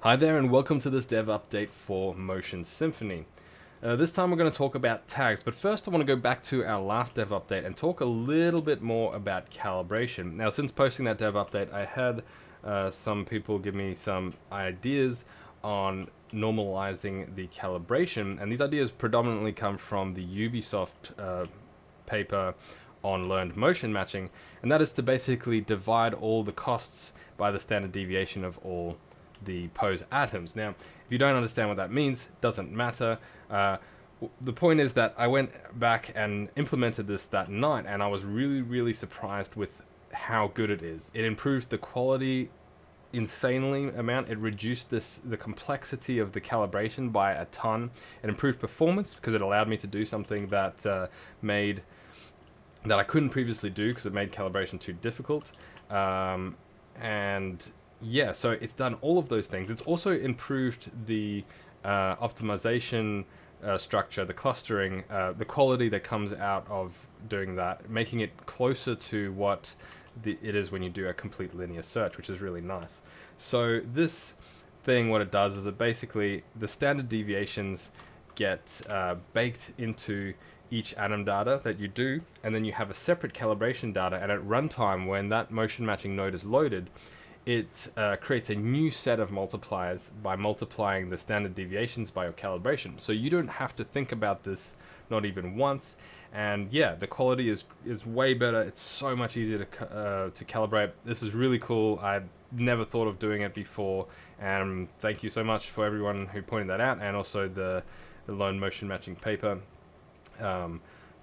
Hi there and welcome to this dev update for Motion Symphony. This time we're going to talk about tags, but first I want to go back to our last dev update and talk a little bit more about calibration. Now, since posting that dev update, I had some people give me some ideas on normalizing the calibration, and these ideas predominantly come from the Ubisoft paper on learned motion matching, and that is to basically divide all the costs by the standard deviation of all the pose atoms. Now, if you don't understand what that means, doesn't matter. The point is that I went back and implemented this that night, and I was really surprised with how good it is. It improved the quality insanely amount. It reduced the complexity of the calibration by a ton. It improved performance because it allowed me to do something that I couldn't previously do because it made calibration too difficult. And yeah, so it's done all of those things. It's also improved the optimization structure, the clustering, the quality that comes out of doing that, making it closer to what it is when you do a complete linear search, which is really nice. So this thing, what it does is it basically, the standard deviations get baked into each atom data that you do, and then you have a separate calibration data, and at runtime, when that motion matching node is loaded, it creates a new set of multipliers by multiplying the standard deviations by your calibration. So you don't have to think about this not even once. And yeah, the quality is way better. It's so much easier to calibrate. This is really cool. I'd never thought of doing it before. And thank you so much for everyone who pointed that out, and also the lone motion matching paper.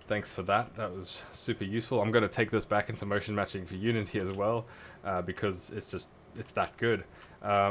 Thanks for that. That was super useful. I'm going to take this back into motion matching for Unity as well, because it's that good.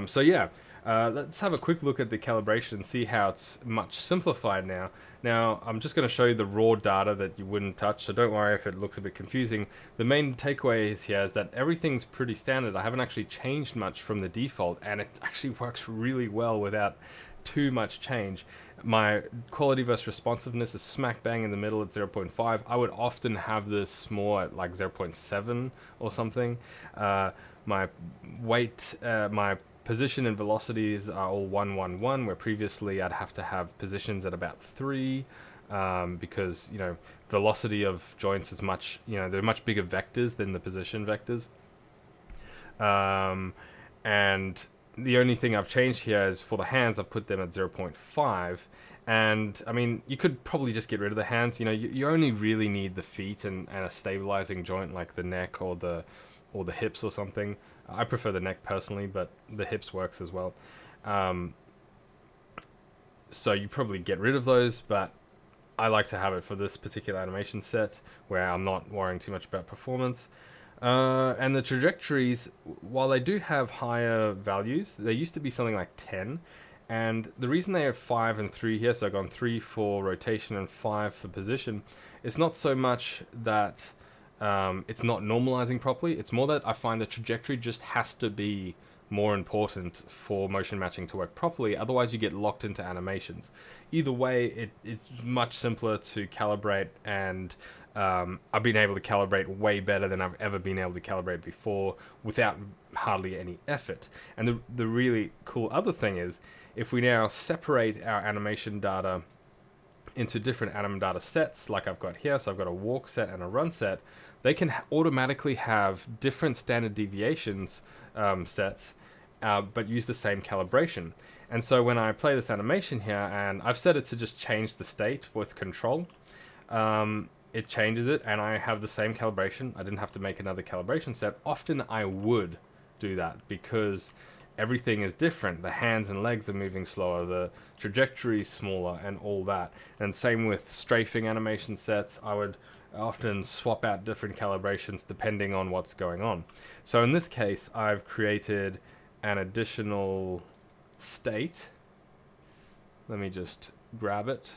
So yeah, let's have a quick look at the calibration and see how it's much simplified now. Now, I'm just going to show you the raw data that you wouldn't touch, so don't worry if it looks a bit confusing. The main takeaways here is that everything's pretty standard. I haven't actually changed much from the default, and it actually works really well without too much change. My quality versus responsiveness is smack bang in the middle at 0.5. I would often have this more at like 0.7 or something. My weight, my position and velocities are all 1, 1, 1, where previously I'd have to have positions at about 3, because, you know, velocity of joints is much, you know, they're much bigger vectors than the position vectors. And the only thing I've changed here is for the hands, I've put them at 0.5. And I mean, you could probably just get rid of the hands. You know, you only really need the feet and a stabilizing joint like the neck or the hips or something. I prefer the neck personally, but the hips works as well. So you probably get rid of those, but I like to have it for this particular animation set where I'm not worrying too much about performance. And the trajectories, while they do have higher values, they used to be something like 10. And the reason they have 5 and 3 here, so I've gone 3 for rotation and 5 for position, it's not so much that it's not normalizing properly. It's more that I find the trajectory just has to be more important for motion matching to work properly. Otherwise, you get locked into animations. Either way, it's much simpler to calibrate, and I've been able to calibrate way better than I've ever been able to calibrate before without hardly any effort. And the really cool other thing is, if we now separate our animation data into different anim data sets, like I've got here, so I've got a walk set and a run set, they can automatically have different standard deviations sets, but use the same calibration. And so when I play this animation here, and I've set it to just change the state with control, it changes it, and I have the same calibration. I didn't have to make another calibration set. Often I would do that because everything is different. The hands and legs are moving slower, the trajectory is smaller, and all that. And same with strafing animation sets. I would often swap out different calibrations depending on what's going on. So in this case, I've created an additional state. Let me just grab it.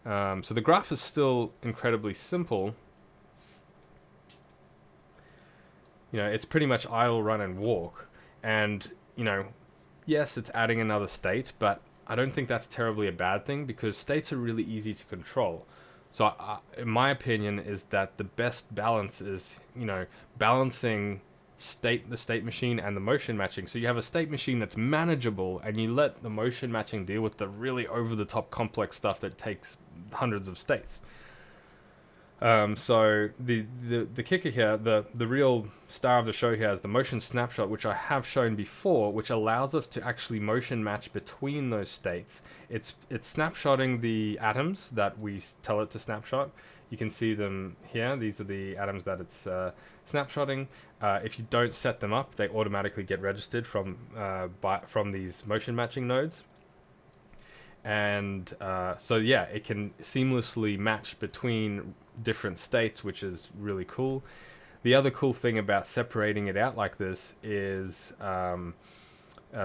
So the graph is still incredibly simple. You know, it's pretty much idle, run, and walk. And, you know, yes, it's adding another state, but I don't think that's terribly a bad thing because states are really easy to control. So in my opinion is that the best balance is, you know, balancing the state machine and the motion matching. So you have a state machine that's manageable, and you let the motion matching deal with the really over-the-top complex stuff that takes hundreds of states. So the kicker here, the real star of the show here is the motion snapshot, which I have shown before, which allows us to actually motion match between those states. It's snapshotting the atoms that we tell it to snapshot. You can see them here. These are the atoms that it's snapshotting. If you don't set them up, they automatically get registered from these motion matching nodes. And so yeah, it can seamlessly match between different states, which is really cool. The other cool thing about separating it out like this is,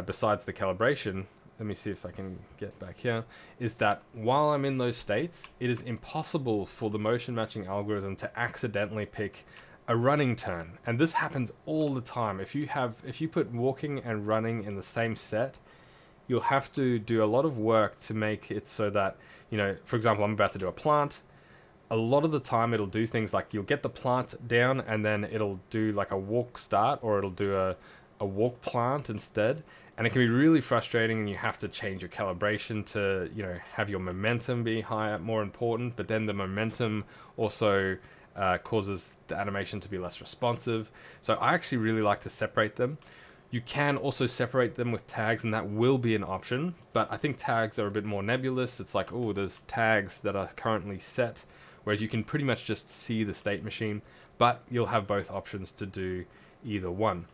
besides the calibration, let me see if I can get back here, is that while I'm in those states, it is impossible for the motion matching algorithm to accidentally pick a running turn. And this happens all the time. If you put walking and running in the same set, you'll have to do a lot of work to make it so that, for example, I'm about to do a plant. A lot of the time it'll do things like you'll get the plant down and then it'll do like a walk start, or it'll do a walk plant instead. And it can be really frustrating, and you have to change your calibration to, have your momentum be higher, more important. But then the momentum also causes the animation to be less responsive. So I actually really like to separate them. You can also separate them with tags, and that will be an option. But I think tags are a bit more nebulous. It's like, oh, there's tags that are currently set, whereas you can pretty much just see the state machine, but you'll have both options to do either one.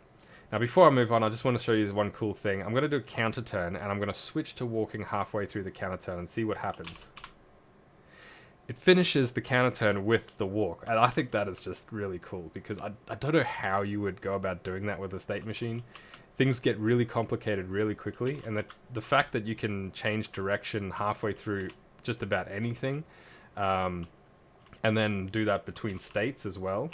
Now, before I move on, I just want to show you one cool thing. I'm going to do a counter turn, and I'm going to switch to walking halfway through the counter turn and see what happens. It finishes the counter turn with the walk, and I think that is just really cool, because I don't know how you would go about doing that with a state machine. Things get really complicated really quickly, and the fact that you can change direction halfway through just about anything, and then do that between states as well,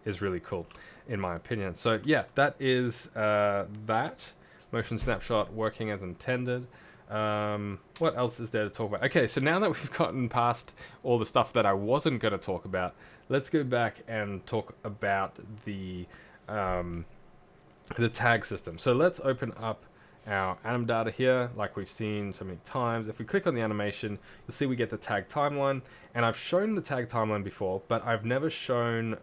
is really cool, in my opinion. So yeah, that is that motion snapshot working as intended. What else is there to talk about? Okay, so now that we've gotten past all the stuff that I wasn't going to talk about, let's go back and talk about the tag system. So let's open up our anim data here, like we've seen so many times. If we click on the animation, you'll see we get the tag timeline, and I've shown the tag timeline before, but I've never shown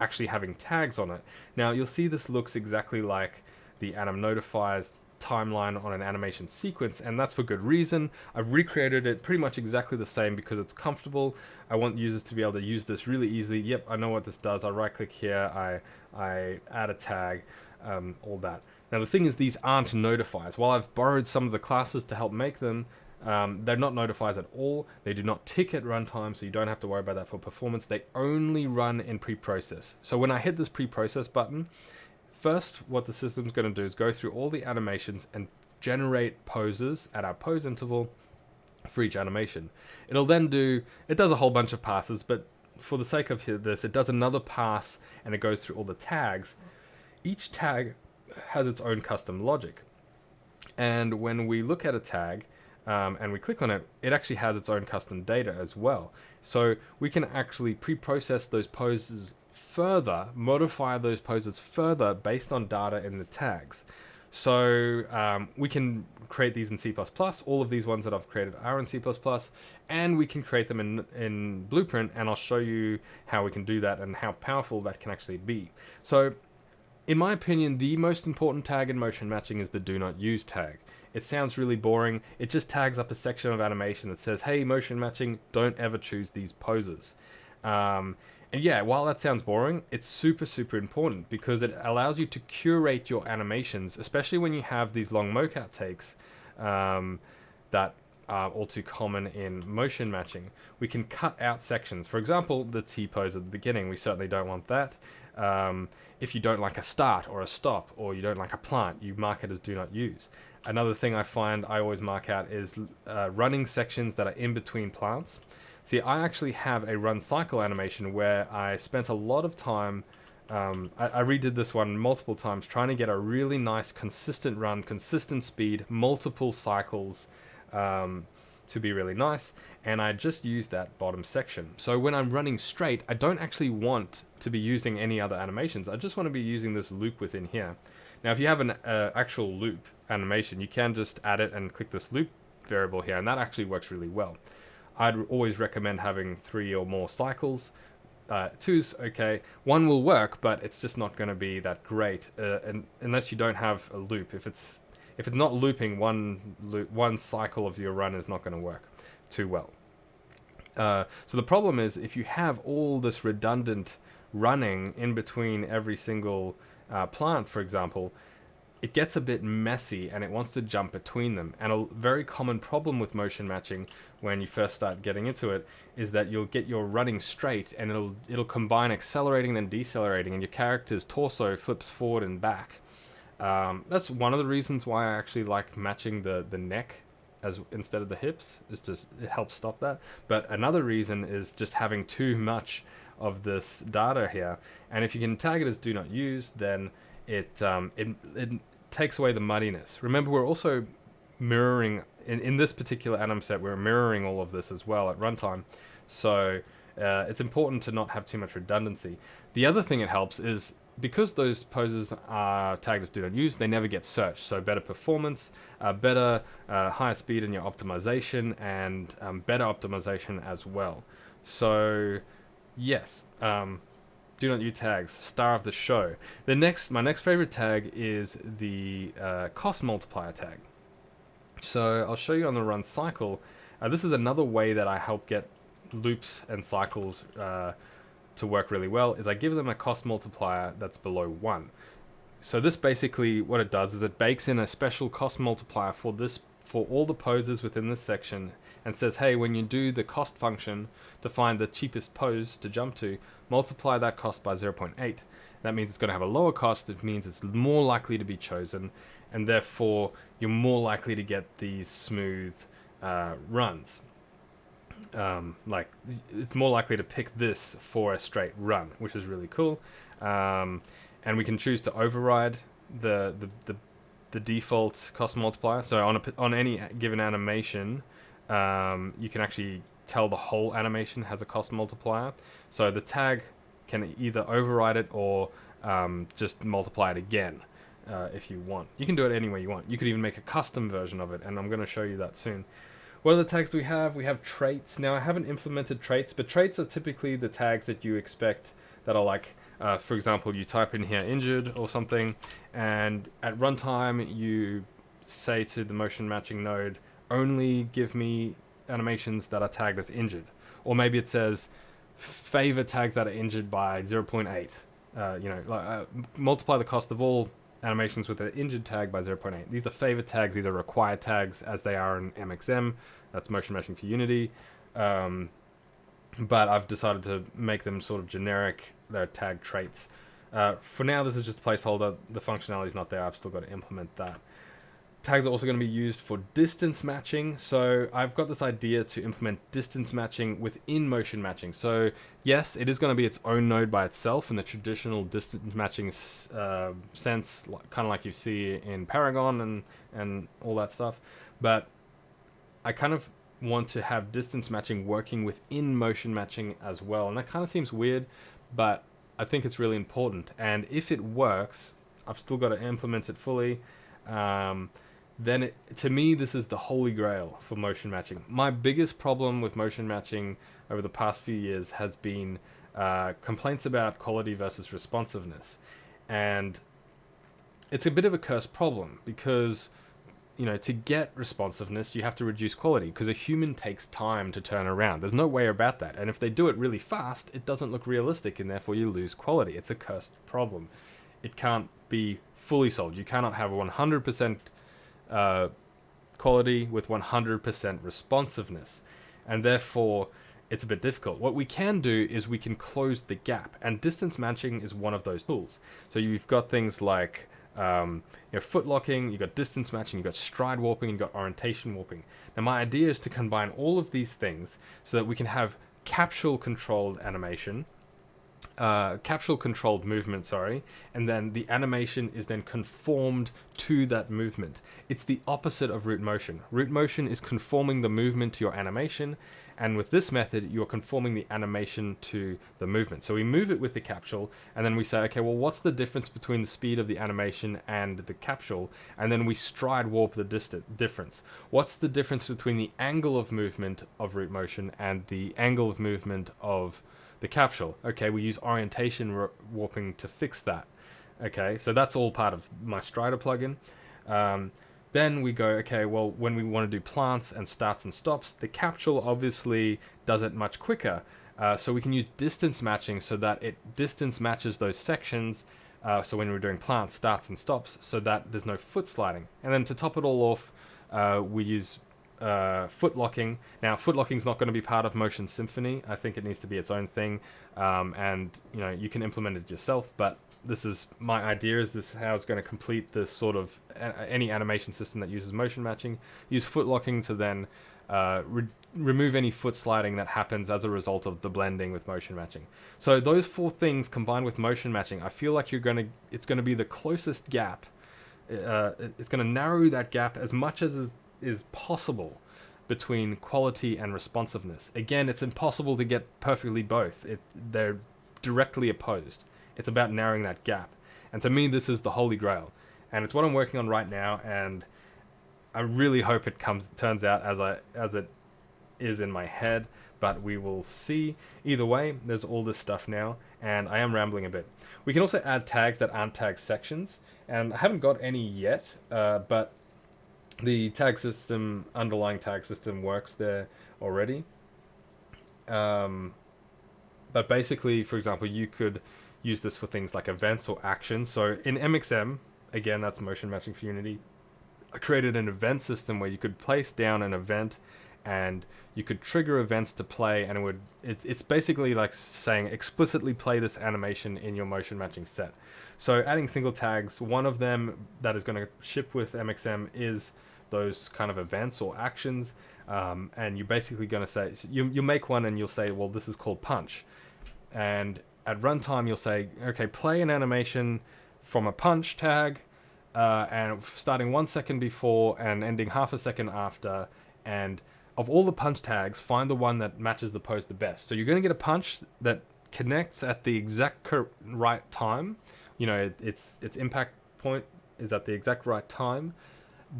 actually having tags on it. Now you'll see this looks exactly like the anim notifiers timeline on an animation sequence, and that's for good reason. I've recreated it pretty much exactly the same because it's comfortable. I want users to be able to use this really easily. Yep, I know what this does. I right click here, I add a tag, all that. Now the thing is, these aren't notifiers. While I've borrowed some of the classes to help make them, they're not notifiers at all. They do not tick at runtime, so you don't have to worry about that for performance. They only run in pre-process. So when I hit this pre-process button, first what the system's going to do is go through all the animations and generate poses at our pose interval for each animation. It'll then it does a whole bunch of passes, but for the sake of this, it does another pass and it goes through all the tags. Each tag has its own custom logic. And when we look at a tag and we click on it, it actually has its own custom data as well. So we can actually pre-process those poses further, modify those poses further based on data in the tags. So we can create these in C++. All of these ones that I've created are in C++, and we can create them in Blueprint, and I'll show you how we can do that and how powerful that can actually be. So in my opinion, the most important tag in motion matching is the do not use tag. It sounds really boring. It just tags up a section of animation that says, hey, motion matching, don't ever choose these poses. And yeah, while that sounds boring, it's super, super important because it allows you to curate your animations, especially when you have these long mocap takes that are all too common in motion matching. We can cut out sections. For example, the T-pose at the beginning, we certainly don't want that. If you don't like a start or a stop, or you don't like a plant, you mark it as do not use. Another thing I find I always mark out is running sections that are in between plants. See, I actually have a run cycle animation where I spent a lot of time, I redid this one multiple times, trying to get a really nice consistent run, consistent speed, multiple cycles, to be really nice, and I just use that bottom section. So when I'm running straight, I don't actually want to be using any other animations. I just want to be using this loop within here. Now, if you have an actual loop animation, you can just add it and click this loop variable here, and that actually works really well. I'd always recommend having 3 or more cycles. 2's okay. 1 will work, but it's just not going to be that great, and unless you don't have a loop. If it's not looping, one cycle of your run is not going to work too well. So the problem is, if you have all this redundant running in between every single plant, for example, it gets a bit messy and it wants to jump between them. And a very common problem with motion matching when you first start getting into it is that you'll get your running straight and it'll combine accelerating then decelerating, and your character's torso flips forward and back. That's one of the reasons why I actually like matching the neck as instead of the hips, is just it helps stop that. But another reason is just having too much of this data here, and if you can tag it as do not use, then it takes away the muddiness. Remember, we're also mirroring in this particular anim set, we're mirroring all of this as well at runtime, so it's important to not have too much redundancy. The other thing it helps is, because those poses are tagged as do not use, they never get searched, so better performance, better higher speed in your optimization, and better optimization as well. So yes, do not use tags, star of the show. My next favorite tag is the cost multiplier tag. So I'll show you on the run cycle. This is another way that I help get loops and cycles to work really well, is I give them a cost multiplier that's below 1. So this basically, what it does is it bakes in a special cost multiplier for all the poses within this section, and says, hey, when you do the cost function to find the cheapest pose to jump to, multiply that cost by 0.8. That means it's going to have a lower cost. It means it's more likely to be chosen, and therefore you're more likely to get these smooth runs. Like, it's more likely to pick this for a straight run, which is really cool. And we can choose to override the default cost multiplier. So on any given animation, you can actually tell the whole animation has a cost multiplier. So the tag can either override it or just multiply it again if you want. You can do it any way you want. You could even make a custom version of it, and I'm going to show you that soon. What are the tags we have? We have traits. Now, I haven't implemented traits, but traits are typically the tags that you expect that are like, for example, you type in here injured or something, and at runtime you say to the motion matching node, only give me animations that are tagged as injured. Or maybe it says favor tags that are injured by 0.8. Multiply the cost of all animations with an injured tag by 0.8. These are favor tags. These are required tags, as they are in MXM. That's motion matching for Unity. But I've decided to make them sort of generic. They're tag traits. For now, this is just a placeholder. The functionality is not there. I've still got to implement that. Tags are also going to be used for distance matching. So I've got this idea to implement distance matching within motion matching. So yes, it is going to be its own node by itself in the traditional distance matching sense, kind of like you see in Paragon and all that stuff. But I kind of want to have distance matching working within motion matching as well. And that kind of seems weird, but I think it's really important. And if it works, I've still got to implement it fully. Then to me, this is the holy grail for motion matching. My biggest problem with motion matching over the past few years has been complaints about quality versus responsiveness. And it's a bit of a cursed problem because, to get responsiveness, you have to reduce quality because a human takes time to turn around. There's no way about that. And if they do it really fast, it doesn't look realistic, and therefore you lose quality. It's a cursed problem. It can't be fully solved. You cannot have 100% quality with 100% responsiveness, and therefore it's a bit difficult. What we can do is we can close the gap, and distance matching is one of those tools. So you've got things like foot locking, you've got distance matching, you've got stride warping, you've got orientation warping. Now my idea is to combine all of these things so that we can have capsule controlled animation capsule controlled movement, sorry, and then the animation is then conformed to that movement. It's the opposite of root motion. Root motion is conforming the movement to your animation, and with this method, you're conforming the animation to the movement. So we move it with the capsule, and then we say, okay, well, what's the difference between the speed of the animation and the capsule? And then we stride warp the difference. What's the difference between the angle of movement of root motion and the angle of movement of the capsule? Okay, we use orientation warping to fix that. Okay, so that's all part of my Strider plugin. Then we go, okay, well, when we want to do plants and starts and stops, the capsule obviously does it much quicker. So we can use distance matching so that it distance matches those sections. So when we're doing plants, starts and stops, so that there's no foot sliding. And then to top it all off, we use foot locking. Now, foot locking is not going to be part of Motion Symphony. I think it needs to be its own thing. And, you know, you can implement it yourself, but this is my idea. Is this how it's going to complete this sort of any animation system that uses motion matching? Use foot locking to then remove any foot sliding that happens as a result of the blending with motion matching. So those four things combined with motion matching, I feel like it's going to be the closest gap. It's going to narrow that gap as much as is possible between quality and responsiveness. Again, it's impossible to get perfectly both. They're directly opposed. It's about narrowing that gap. And to me, this is the holy grail. And it's what I'm working on right now, and I really hope it turns out as it is in my head, but we will see. Either way, there's all this stuff now, and I am rambling a bit. We can also add tags that aren't tag sections, and I haven't got any yet, but the tag system, underlying tag system, works there already. But basically, for example, you could use this for things like events or actions. So in MXM, again, that's motion matching for Unity, I created an event system where you could place down an event and you could trigger events to play, and it's basically like saying explicitly play this animation in your motion matching set. So adding single tags, one of them that is going to ship with MXM is those kind of events or actions, and you're basically going to say, you make one and you'll say, well, this is called punch, and at runtime you'll say, okay, play an animation from a punch tag, and starting 1 second before and ending half a second after, and of all the punch tags, find the one that matches the pose the best. So you're going to get a punch that connects at the exact right time. You know, its impact point is at the exact right time,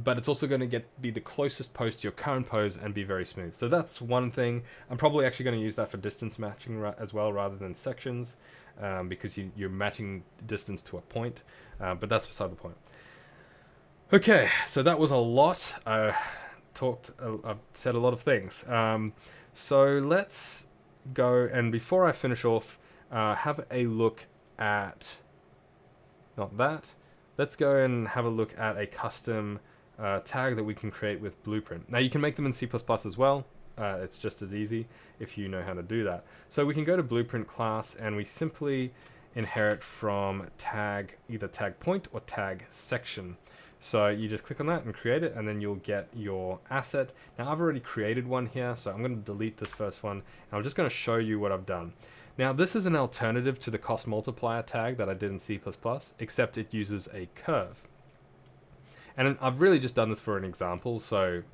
but it's also going to be the closest pose to your current pose and be very smooth. So that's one thing. I'm probably actually going to use that for distance matching as well, rather than sections, because you're matching distance to a point, but that's beside the point. Okay, so that was a lot. I've said a lot of things. So let's go, and before I finish off, have a look at, not that, let's go and have a look at a custom tag that we can create with Blueprint. Now you can make them in C++ as well. It's just as easy if you know how to do that. So we can go to Blueprint class, and we simply inherit from tag, either tag point or tag section. So you just click on that and create it, and then you'll get your asset. Now I've already created one here, so I'm going to delete this first one, and I'm just going to show you what I've done. Now this is an alternative to the cost multiplier tag that I did in C++, except it uses a curve. And I've really just done this for an example, so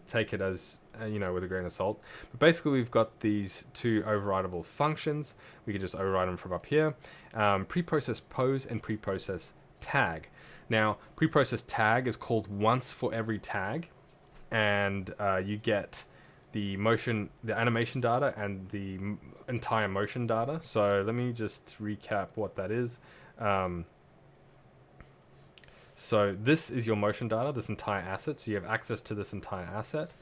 take it as, you know, with a grain of salt. But basically we've got these two overrideable functions. We can just override them from up here. Preprocess pose and preprocess tag. Now, preprocess tag is called once for every tag, and you get the animation data and the entire motion data. So let me just recap what that is. So this is your motion data, this entire asset. So you have access to this entire asset,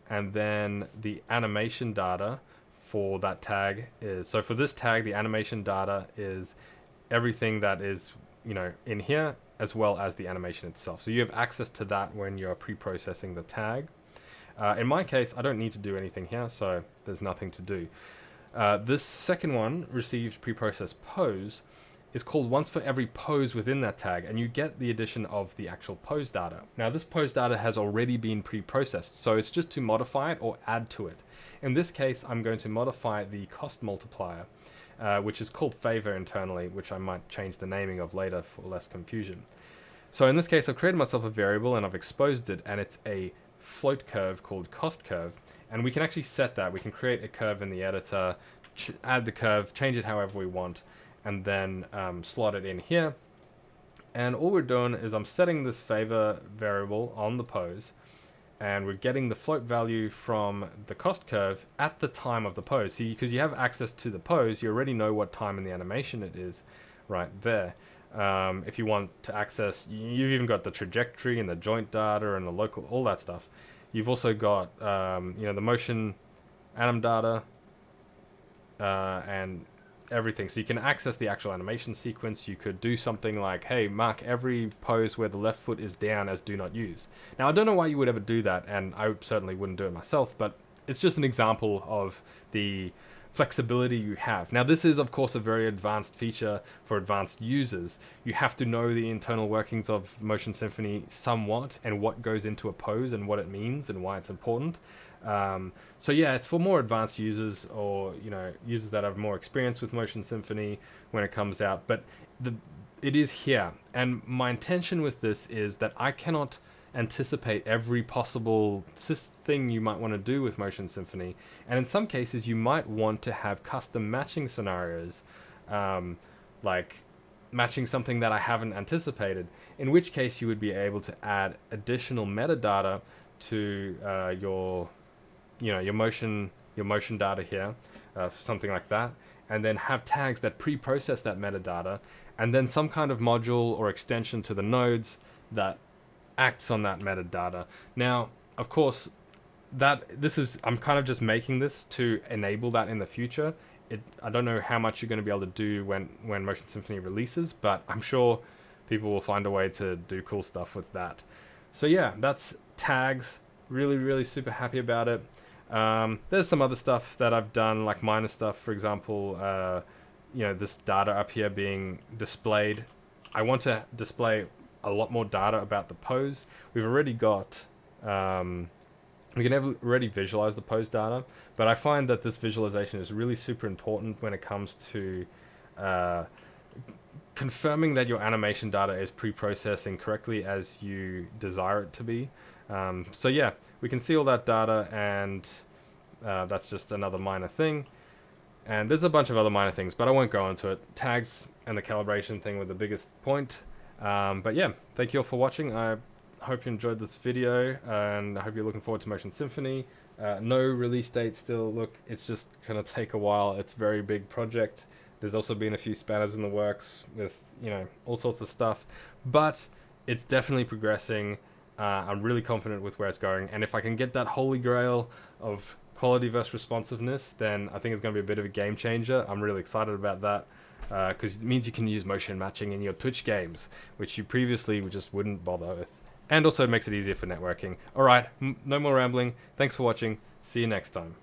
and then the animation data for that tag is, so for this tag, the animation data is everything that is, you know, in here, as well as the animation itself. So you have access to that when you're pre-processing the tag. In my case, I don't need to do anything here, so there's nothing to do. This second one, received pre-process pose, is called once for every pose within that tag, and you get the addition of the actual pose data. Now this pose data has already been pre-processed, so it's just to modify it or add to it. In this case, I'm going to modify the cost multiplier which is called favor internally, which I might change the naming of later for less confusion. So in this case, I've created myself a variable and I've exposed it, and it's a float curve called cost curve. And we can actually set that. We can create a curve in the editor, add the curve, change it however we want, and then slot it in here. And all we're doing is I'm setting this favor variable on the pose, and we're getting the float value from the cost curve at the time of the pose. See, because you have access to the pose, you already know what time in the animation it is right there. If you want to access, you've even got the trajectory and the joint data and the local, all that stuff. You've also got, the motion anim data and everything. So you can access the actual animation sequence. You could do something like, hey, mark every pose where the left foot is down as do not use. Now, I don't know why you would ever do that, and I certainly wouldn't do it myself, but it's just an example of the flexibility you have. Now, this is, of course, a very advanced feature for advanced users. You have to know the internal workings of Motion Symphony somewhat, and what goes into a pose and what it means and why it's important. So yeah, it's for more advanced users, or users that have more experience with Motion Symphony when it comes out. But it is here, and my intention with this is that I cannot anticipate every possible thing you might want to do with Motion Symphony, and in some cases you might want to have custom matching scenarios, like matching something that I haven't anticipated, in which case you would be able to add additional metadata to your motion data here, something like that, and then have tags that pre-process that metadata, and then some kind of module or extension to the nodes that acts on that metadata. Now, of course, I'm kind of just making this to enable that in the future. I don't know how much you're going to be able to do when Motion Symphony releases, but I'm sure people will find a way to do cool stuff with that. So yeah, that's tags. Really, really super happy about it. There's some other stuff that I've done, like minor stuff, for example, this data up here being displayed. I want to display a lot more data about the pose. We've already got, we can already visualize the pose data, but I find that this visualization is really super important when it comes to confirming that your animation data is pre-processing correctly as you desire it to be. So yeah, we can see all that data, and that's just another minor thing. And there's a bunch of other minor things, but I won't go into it. Tags and the calibration thing were the biggest point. But yeah, thank you all for watching. I hope you enjoyed this video, and I hope you're looking forward to Motion Symphony. No release date still. Look, it's just gonna take a while. It's a very big project. There's also been a few spanners in the works with, all sorts of stuff, but it's definitely progressing. I'm really confident with where it's going, and if I can get that holy grail of quality versus responsiveness, then I think it's going to be a bit of a game changer. I'm really excited about that, because it means you can use motion matching in your Twitch games, which you previously just wouldn't bother with, and also it makes it easier for networking. Alright, no more rambling. Thanks for watching. See you next time.